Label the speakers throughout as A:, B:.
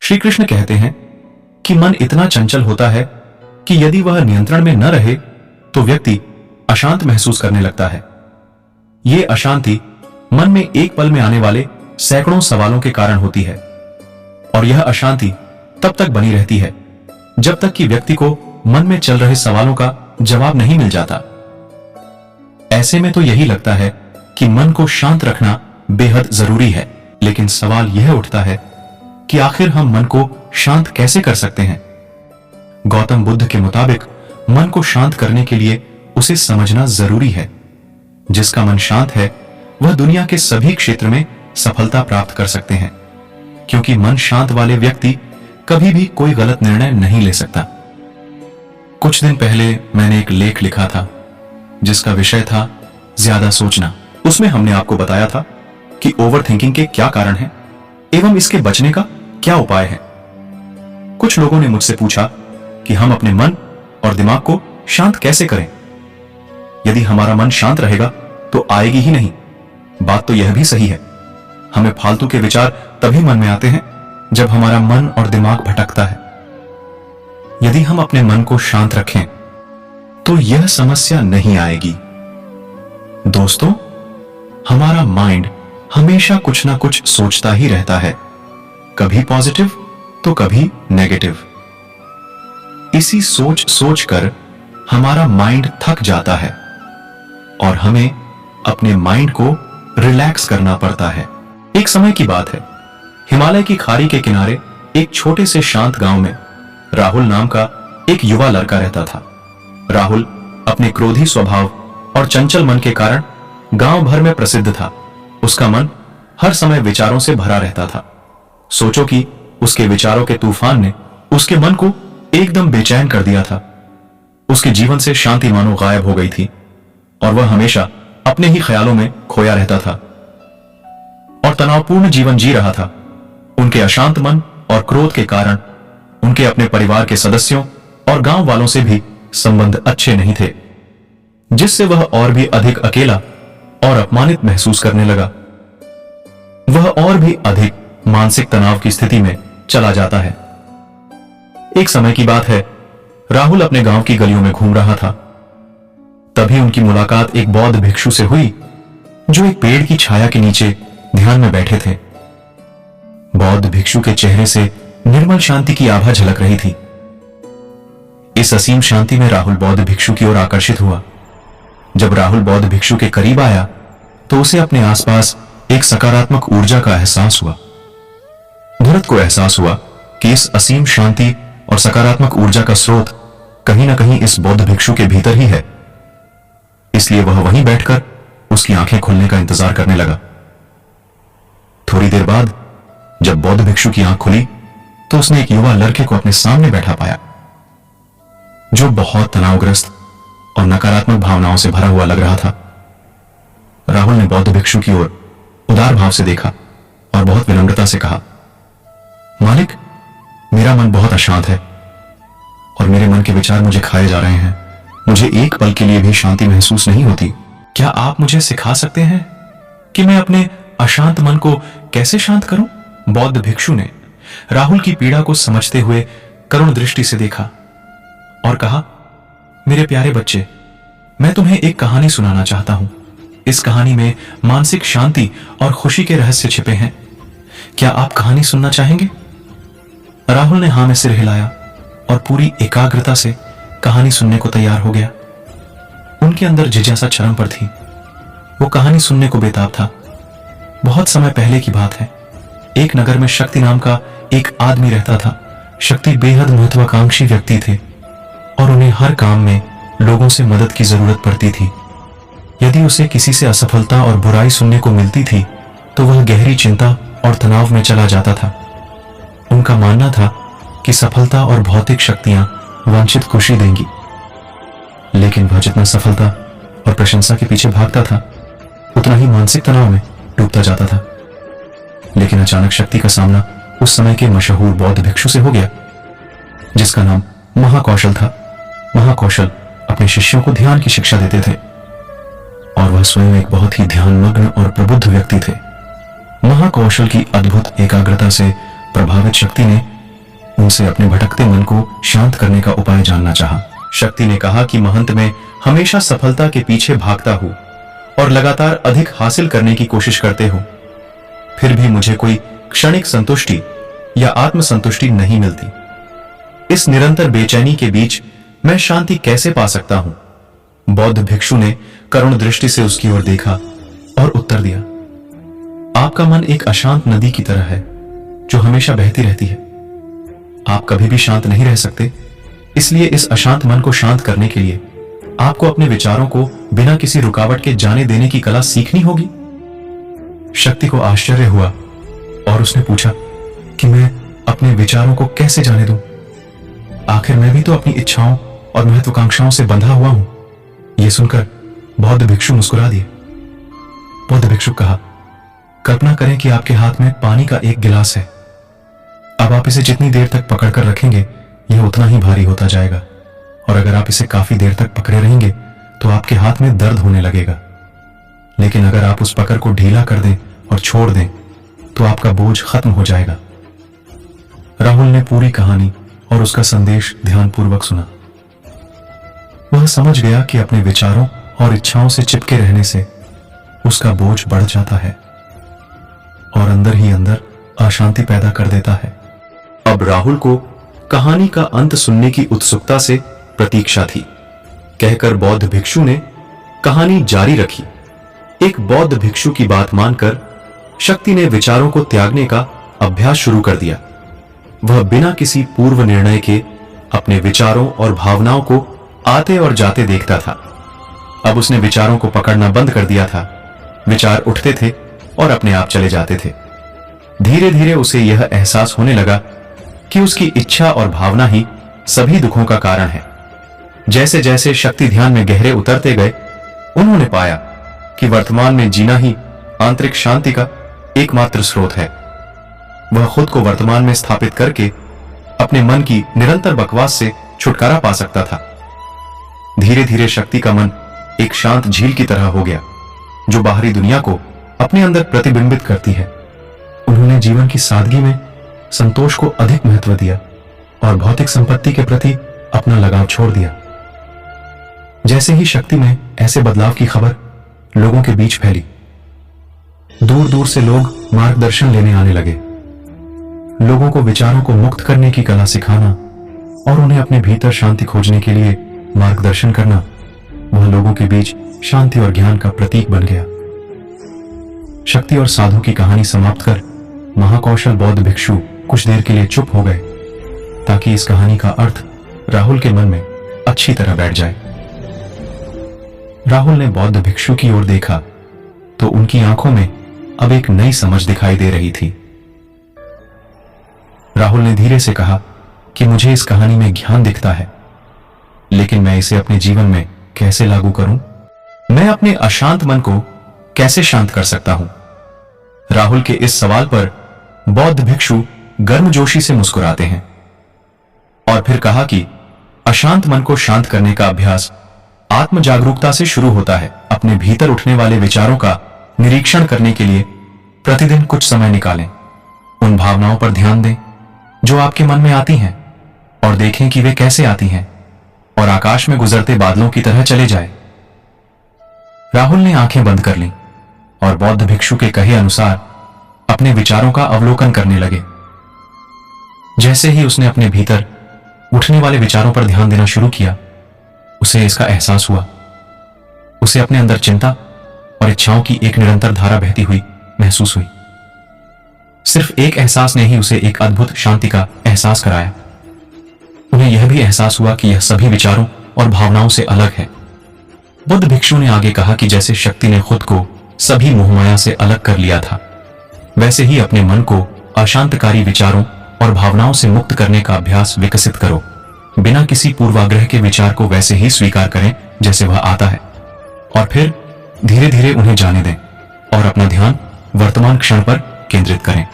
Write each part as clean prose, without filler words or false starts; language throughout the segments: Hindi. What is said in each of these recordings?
A: श्री कृष्ण कहते हैं कि मन इतना चंचल होता है कि यदि वह नियंत्रण में न रहे तो व्यक्ति अशांत महसूस करने लगता है। यह अशांति मन में एक पल में आने वाले सैकड़ों सवालों के कारण होती है, और यह अशांति तब तक बनी रहती है जब तक कि व्यक्ति को मन में चल रहे सवालों का जवाब नहीं मिल जाता। ऐसे में तो यही लगता है कि मन को शांत रखना बेहद जरूरी है, लेकिन सवाल यह उठता है कि आखिर हम मन को शांत कैसे कर सकते हैं। गौतम बुद्ध के मुताबिक मन को शांत करने के लिए उसे समझना जरूरी है। जिसका मन शांत है वह दुनिया के सभी क्षेत्र में सफलता प्राप्त कर सकते हैं, क्योंकि मन शांत वाले व्यक्ति कभी भी कोई गलत निर्णय नहीं ले सकता। कुछ दिन पहले मैंने एक लेख लिखा था जिसका विषय था ज्यादा सोचना। उसमें हमने आपको बताया था कि ओवर थिंकिंग के क्या कारण हैं एवं इसके बचने का क्या उपाय है। कुछ लोगों ने मुझसे पूछा कि हम अपने मन और दिमाग को शांत कैसे करें। यदि हमारा मन शांत रहेगा तो आएगी ही नहीं। बात तो यह भी सही है, हमें फालतू के विचार तभी मन में आते हैं जब हमारा मन और दिमाग भटकता है। यदि हम अपने मन को शांत रखें तो यह समस्या नहीं आएगी। दोस्तों, हमारा माइंड हमेशा कुछ ना कुछ सोचता ही रहता है, कभी पॉजिटिव तो कभी नेगेटिव। इसी सोच सोच कर हमारा माइंड थक जाता है और हमें अपने माइंड को रिलैक्स करना पड़ता है। एक समय की बात है, हिमालय की खाड़ी के किनारे एक छोटे से शांत गांव में राहुल नाम का एक युवा लड़का रहता था। राहुल अपने क्रोधी स्वभाव और चंचल मन के कारण गांव भर में प्रसिद्ध था। उसका मन हर समय विचारों से भरा रहता था। सोचो कि उसके विचारों के तूफान ने उसके मन को एकदम बेचैन कर दिया था। उसके जीवन से शांति मानो गायब हो गई थी और वह हमेशा अपने ही ख्यालों में खोया रहता था और तनावपूर्ण जीवन जी रहा था। उनके अशांत मन और क्रोध के कारण उनके अपने परिवार के सदस्यों और गांव वालों से भी संबंध अच्छे नहीं थे, जिससे वह और भी अधिक अकेला और अपमानित महसूस करने लगा। वह और भी अधिक मानसिक तनाव की स्थिति में चला जाता है। एक समय की बात है, राहुल अपने गांव की गलियों में घूम रहा था। तभी उनकी मुलाकात एक बौद्ध भिक्षु से हुई जो एक पेड़ की छाया के नीचे ध्यान में बैठे थे। बौद्ध भिक्षु के चेहरे से निर्मल शांति की आभा झलक रही थी। इस असीम शांति में राहुल बौद्ध भिक्षु की ओर आकर्षित हुआ। जब राहुल बौद्ध भिक्षु के करीब आया तो उसे अपने आसपास एक सकारात्मक ऊर्जा का एहसास हुआ। भरत को एहसास हुआ कि इस असीम शांति और सकारात्मक ऊर्जा का स्रोत कहीं ना कहीं इस बौद्ध भिक्षु के भीतर ही है। इसलिए वह वहीं बैठकर उसकी आंखें खुलने का इंतजार करने लगा। थोड़ी देर बाद जब बौद्ध भिक्षु की आंख खुली तो उसने एक युवा लड़के को अपने सामने बैठा पाया जो बहुत तनावग्रस्त और नकारात्मक भावनाओं से भरा हुआ लग रहा था। राहुल ने बौद्ध भिक्षु की ओर उदार भाव से देखा और बहुत विनम्रता से कहा, मालिक, मेरा मन बहुत अशांत है और मेरे मन के विचार मुझे खाए जा रहे हैं। मुझे एक पल के लिए भी शांति महसूस नहीं होती। क्या आप मुझे सिखा सकते हैं कि मैं अपने अशांत मन को कैसे शांत करूं? बौद्ध भिक्षु ने राहुल की पीड़ा को समझते हुए करुण दृष्टि से देखा और कहा, मेरे प्यारे बच्चे, मैं तुम्हें एक कहानी सुनाना चाहता हूं। इस कहानी में मानसिक शांति और खुशी के रहस्य छिपे हैं। क्या आप कहानी सुनना चाहेंगे? राहुल ने हां में सिर हिलाया और पूरी एकाग्रता से कहानी सुनने को तैयार हो गया। उनके अंदर जिज्ञासा चरम पर थी। वो कहानी सुनने को बेताब था। बहुत समय पहले की बात है। एक नगर में शक्ति नाम का एक आदमी रहता था। शक्ति बेहद महत्वाकांक्षी व्यक्ति थे और उन्हें हर काम में लोगों से मदद की जरूरत पड़ती थी। यदि उसे किसी से असफलता और बुराई सुनने को मिलती थी तो वह गहरी चिंता और तनाव में चला जाता था। उनका मानना था कि सफलता और भौतिक शक्तियां वांछित खुशी देंगी, लेकिन वह जितना सफलता और प्रशंसा के पीछे भागता था उतना ही मानसिक तनाव में डूबता जाता था। लेकिन अचानक शक्ति का सामना उस समय के मशहूर बौद्ध भिक्षु से हो गया जिसका नाम महाकौशल था। महाकौशल अपने शिष्यों को ध्यान की शिक्षा देते थे और वह स्वयं एक बहुत ही ध्यानमग्न और प्रबुद्ध व्यक्ति थे। महाकौशल की अद्भुत एकाग्रता से प्रभावित शक्ति ने उनसे अपने भटकते मन को शांत करने का उपाय जानना चाहा। शक्ति ने कहा कि महंत मैं हमेशा सफलता के पीछे भागता हूं और लगातार अधिक हासिल करने की कोशिश करते हो, फिर भी मुझे कोई क्षणिक संतुष्टि या आत्मसंतुष्टि नहीं मिलती। इस निरंतर बेचैनी के बीच मैं शांति कैसे पा सकता हूं? बौद्ध भिक्षु ने करुण दृष्टि से उसकी ओर देखा और उत्तर दिया, आपका मन एक अशांत नदी की तरह है जो हमेशा बहती रहती है। आप कभी भी शांत नहीं रह सकते, इसलिए इस अशांत मन को शांत करने के लिए आपको अपने विचारों को बिना किसी रुकावट के जाने देने की कला सीखनी होगी। शक्ति को आश्चर्य हुआ और उसने पूछा कि मैं अपने विचारों को कैसे जाने दूं? आखिर मैं भी तो अपनी इच्छाओं और महत्वाकांक्षाओं से बंधा हुआ हूं। यह सुनकर बौद्ध भिक्षु मुस्कुरा दिए। बौद्ध भिक्षु कहा, कल्पना करें कि आपके हाथ में पानी का एक गिलास है। अब आप इसे जितनी देर तक पकड़कर रखेंगे यह उतना ही भारी होता जाएगा, और अगर आप इसे काफी देर तक पकड़े रहेंगे तो आपके हाथ में दर्द होने लगेगा। लेकिन अगर आप उस पकड़ को ढीला कर दें और छोड़ दें तो आपका बोझ खत्म हो जाएगा। राहुल ने पूरी कहानी और उसका संदेश ध्यानपूर्वक सुना। वह समझ गया कि अपने विचारों और इच्छाओं से चिपके रहने से उसका बोझ बढ़ जाता है और अंदर ही अंदर अशांति पैदा कर देता है। अब राहुल को कहानी का अंत सुनने की उत्सुकता से प्रतीक्षा थी। कहकर बौद्ध भिक्षु ने कहानी जारी रखी। एक बौद्ध भिक्षु की बात मानकर शक्ति ने विचारों को त्यागने का अभ्यास शुरू कर दिया। वह बिना किसी पूर्व निर्णय के अपने विचारों और भावनाओं को आते और जाते देखता था। अब उसने विचारों को पकड़ना बंद कर दिया था। विचार उठते थे और अपने आप चले जाते थे। धीरे धीरे उसे यह एहसास होने लगा कि उसकी इच्छा और भावना ही सभी दुखों का कारण है। जैसे जैसे शक्ति ध्यान में गहरे उतरते गए, उन्होंने पाया कि वर्तमान में जीना ही आंतरिक शांति का एकमात्र स्रोत है। वह खुद को वर्तमान में स्थापित करके अपने मन की निरंतर बकवास से छुटकारा पा सकता था। धीरे धीरे शक्ति का मन एक शांत झील की तरह हो गया जो बाहरी दुनिया को अपने अंदर प्रतिबिंबित करती है। उन्होंने जीवन की सादगी में संतोष को अधिक महत्व दिया और भौतिक संपत्ति के प्रति अपना लगाव छोड़ दिया। जैसे ही शक्ति में ऐसे बदलाव की खबर लोगों के बीच फैली, दूर दूर से लोग मार्गदर्शन लेने आने लगे। लोगों को विचारों को मुक्त करने की कला सिखाना और उन्हें अपने भीतर शांति खोजने के लिए मार्गदर्शन करना, वह लोगों के बीच शांति और ज्ञान का प्रतीक बन गया। शक्ति और साधु की कहानी समाप्त कर महाकौशल बौद्ध भिक्षु कुछ देर के लिए चुप हो गए ताकि इस कहानी का अर्थ राहुल के मन में अच्छी तरह बैठ जाए। राहुल ने बौद्ध भिक्षु की ओर देखा तो उनकी आंखों में अब एक नई समझ दिखाई दे रही थी। राहुल ने धीरे से कहा कि मुझे इस कहानी में ज्ञान दिखता है, लेकिन मैं इसे अपने जीवन में कैसे लागू करूं? मैं अपने अशांत मन को कैसे शांत कर सकता हूं? राहुल के इस सवाल पर बौद्ध भिक्षु गर्मजोशी से मुस्कुराते हैं और फिर कहा कि अशांत मन को शांत करने का अभ्यास आत्म जागरूकता से शुरू होता है। अपने भीतर उठने वाले विचारों का निरीक्षण करने के लिए प्रतिदिन कुछ समय निकालें। उन भावनाओं पर ध्यान दें जो आपके मन में आती हैं और देखें कि वे कैसे आती हैं और आकाश में गुजरते बादलों की तरह चले जाए। राहुल ने आंखें बंद कर लीं और बौद्ध भिक्षु के कहे अनुसार अपने विचारों का अवलोकन करने लगे। जैसे ही उसने अपने भीतर उठने वाले विचारों पर ध्यान देना शुरू किया, उसे इसका एहसास हुआ। उसे अपने अंदर चिंता और इच्छाओं की एक निरंतर धारा बहती हुई महसूस हुई। सिर्फ एक एहसास ने ही उसे एक अद्भुत शांति का एहसास कराया। उन्हें यह भी एहसास हुआ कि यह सभी विचारों और भावनाओं से अलग है। बुद्ध भिक्षु ने आगे कहा कि जैसे शक्ति ने खुद को सभी मोहमाया से अलग कर लिया था, वैसे ही अपने मन को अशांतकारी विचारों और भावनाओं से मुक्त करने का अभ्यास विकसित करो। बिना किसी पूर्वाग्रह के विचार को वैसे ही स्वीकार करें जैसे वह आता है और फिर धीरे धीरे उन्हें जाने दें और अपना ध्यान वर्तमान क्षण पर केंद्रित करें।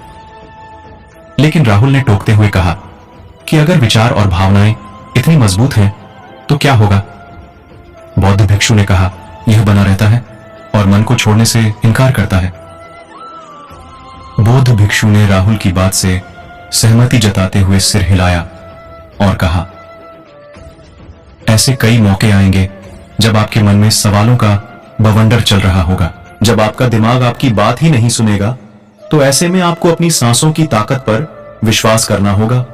A: लेकिन राहुल ने टोकते हुए कहा कि अगर विचार और भावनाएं इतनी मजबूत हैं तो क्या होगा? बौद्ध भिक्षु ने कहा, यह बना रहता है और मन को छोड़ने से इनकार करता है। बौद्ध भिक्षु ने राहुल की बात से सहमति जताते हुए सिर हिलाया और कहा, ऐसे कई मौके आएंगे जब आपके मन में सवालों का बवंडर चल रहा होगा। जब आपका दिमाग आपकी बात ही नहीं सुनेगा, तो ऐसे में आपको अपनी सांसों की ताकत पर विश्वास करना होगा।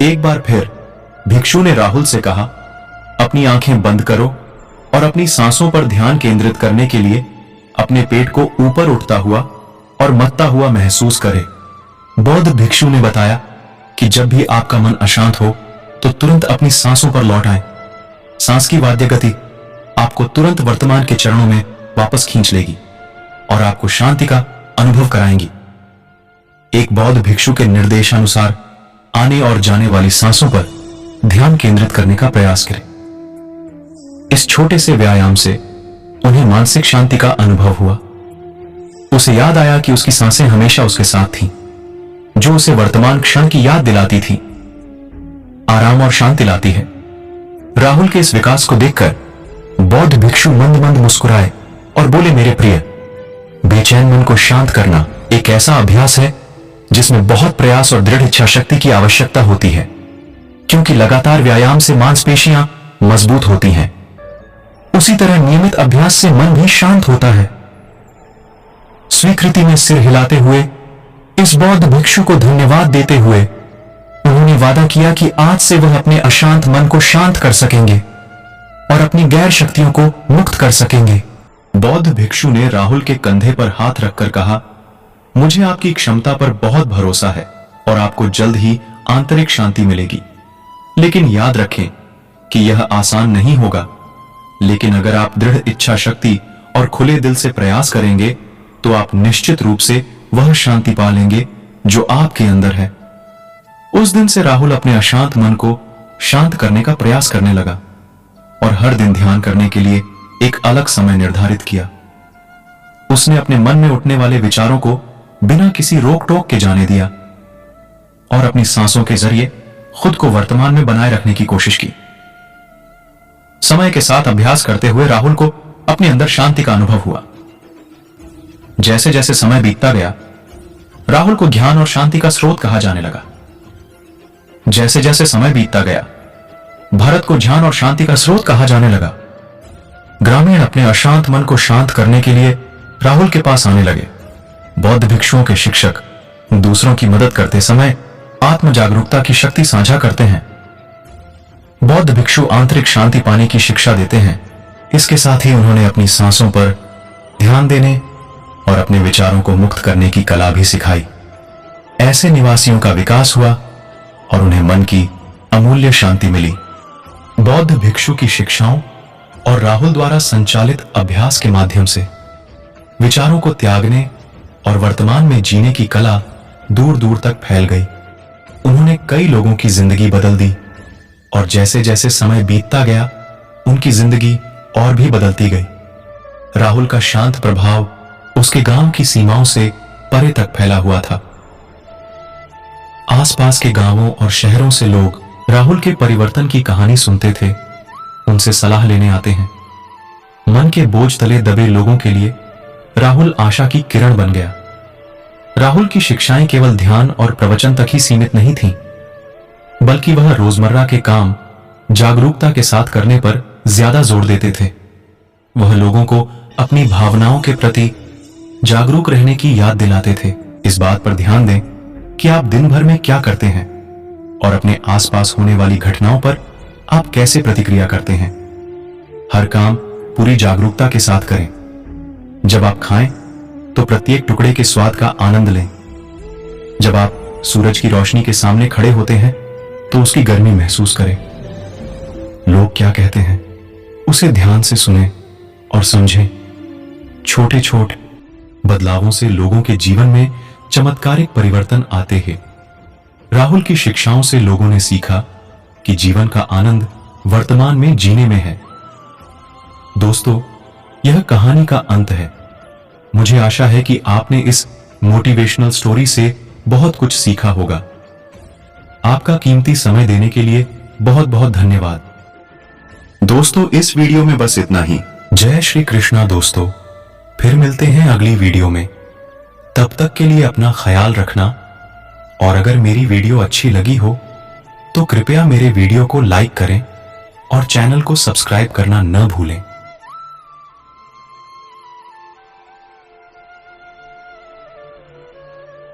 A: एक बार फिर भिक्षु ने राहुल से कहा, अपनी आंखें बंद करो और अपनी सांसों पर ध्यान केंद्रित करने के लिए अपने पेट को ऊपर उठता हुआ और मत्ता हुआ महसूस करें। बौद्ध भिक्षु ने बताया कि जब भी आपका मन अशांत हो तो तुरंत अपनी सांसों पर लौट आए। सांस की वाद्य गति आपको तुरंत वर्तमान के चरणों में वापस खींच लेगी और आपको शांति का अनुभव कराएंगी। एक बौद्ध भिक्षु के निर्देशानुसार आने और जाने वाली सांसों पर ध्यान केंद्रित करने का प्रयास करें। इस छोटे से व्यायाम से उन्हें मानसिक शांति का अनुभव हुआ। उसे याद आया कि उसकी सांसें हमेशा उसके साथ थीं, जो उसे वर्तमान क्षण की याद दिलाती थी, आराम और शांति लाती है। राहुल के इस विकास को देखकर बौद्ध भिक्षु मंद मंद मुस्कुराए और बोले, मेरे प्रिय, बेचैन मन को शांत करना एक ऐसा अभ्यास है जिसमें बहुत प्रयास और दृढ़ इच्छा शक्ति की आवश्यकता होती है, क्योंकि लगातार व्यायाम से मांसपेशियां मजबूत होती हैं। उसी तरह नियमित अभ्यास से मन भी शांत होता है। स्वीकृति में सिर हिलाते हुए इस बौद्ध भिक्षु को धन्यवाद देते हुए उन्होंने वादा किया कि आज से वह अपने अशांत मन को शांत कर सकेंगे और अपनी गैर शक्तियों को मुक्त कर सकेंगे। बौद्ध भिक्षु ने राहुल के कंधे पर हाथ रखकर कहा, मुझे आपकी क्षमता पर बहुत भरोसा है और आपको जल्द ही आंतरिक शांति मिलेगी। लेकिन याद रखें कि यह आसान नहीं होगा, लेकिन अगर आप दृढ़ इच्छा शक्ति और खुले दिल से प्रयास करेंगे तो आप निश्चित रूप से वह शांति पा लेंगे जो आपके अंदर है। उस दिन से राहुल अपने अशांत मन को शांत करने का प्रयास करने लगा और हर दिन ध्यान करने के लिए एक अलग समय निर्धारित किया। उसने अपने मन में उठने वाले विचारों को बिना किसी रोक टोक के जाने दिया और अपनी सांसों के जरिए खुद को वर्तमान में बनाए रखने की कोशिश की। समय के साथ अभ्यास करते हुए राहुल को अपने अंदर शांति का अनुभव हुआ। जैसे जैसे समय बीतता गया, राहुल को ज्ञान और शांति का स्रोत कहा जाने लगा। जैसे जैसे समय बीतता गया, भरत को ध्यान और शांति का स्रोत कहा जाने लगा। ग्रामीण अपने अशांत मन को शांत करने के लिए राहुल के पास आने लगे। बौद्ध भिक्षुओं के शिक्षक दूसरों की मदद करते समय आत्म जागरूकता की शक्ति साझा करते हैं। बौद्ध भिक्षु आंतरिक शांति पाने की शिक्षा देते हैं। इसके साथ ही उन्होंने अपनी सांसों पर ध्यान देने और अपने विचारों को मुक्त करने की कला भी सिखाई। ऐसे निवासियों का विकास हुआ और उन्हें मन की अमूल्य शांति मिली। बौद्ध भिक्षु की शिक्षाओं और राहुल द्वारा संचालित अभ्यास के माध्यम से विचारों को त्यागने और वर्तमान में जीने की कला दूर दूर तक फैल गई। उन्होंने कई लोगों की जिंदगी बदल दी और जैसे जैसे समय बीतता गया, उनकी जिंदगी और भी बदलती गई। राहुल का शांत प्रभाव उसके गांव की सीमाओं से परे तक फैला हुआ था। आसपास के गांवों और शहरों से लोग राहुल के परिवर्तन की कहानी सुनते थे, उनसे सलाह लेने आते हैं। मन के बोझ तले दबे लोगों के लिए राहुल आशा की किरण बन गया। राहुल की शिक्षाएं केवल ध्यान और प्रवचन तक ही सीमित नहीं थीं, बल्कि वह रोजमर्रा के काम जागरूकता के साथ करने पर ज्यादा जोर देते थे। वह लोगों को अपनी भावनाओं के प्रति जागरूक रहने की याद दिलाते थे। इस बात पर ध्यान दें कि आप दिन भर में क्या करते हैं और अपने आसपास होने वाली घटनाओं पर आप कैसे प्रतिक्रिया करते हैं। हर काम पूरी जागरूकता के साथ करें। जब आप खाएं तो प्रत्येक टुकड़े के स्वाद का आनंद लें। जब आप सूरज की रोशनी के सामने खड़े होते हैं तो उसकी गर्मी महसूस करें। लोग क्या कहते हैं उसे ध्यान से सुनें और समझें। छोटे छोटे बदलावों से लोगों के जीवन में चमत्कारिक परिवर्तन आते हैं। राहुल की शिक्षाओं से लोगों ने सीखा कि जीवन का आनंद वर्तमान में जीने में है। दोस्तों, यह कहानी का अंत है। मुझे आशा है कि आपने इस मोटिवेशनल स्टोरी से बहुत कुछ सीखा होगा। आपका कीमती समय देने के लिए बहुत बहुत धन्यवाद। दोस्तों, इस वीडियो में बस इतना ही। जय श्री कृष्णा दोस्तों, फिर मिलते हैं अगली वीडियो में। तब तक के लिए अपना ख्याल रखना। और अगर मेरी वीडियो अच्छी लगी हो तो कृपया मेरे वीडियो को लाइक करें और चैनल को सब्सक्राइब करना न भूलें।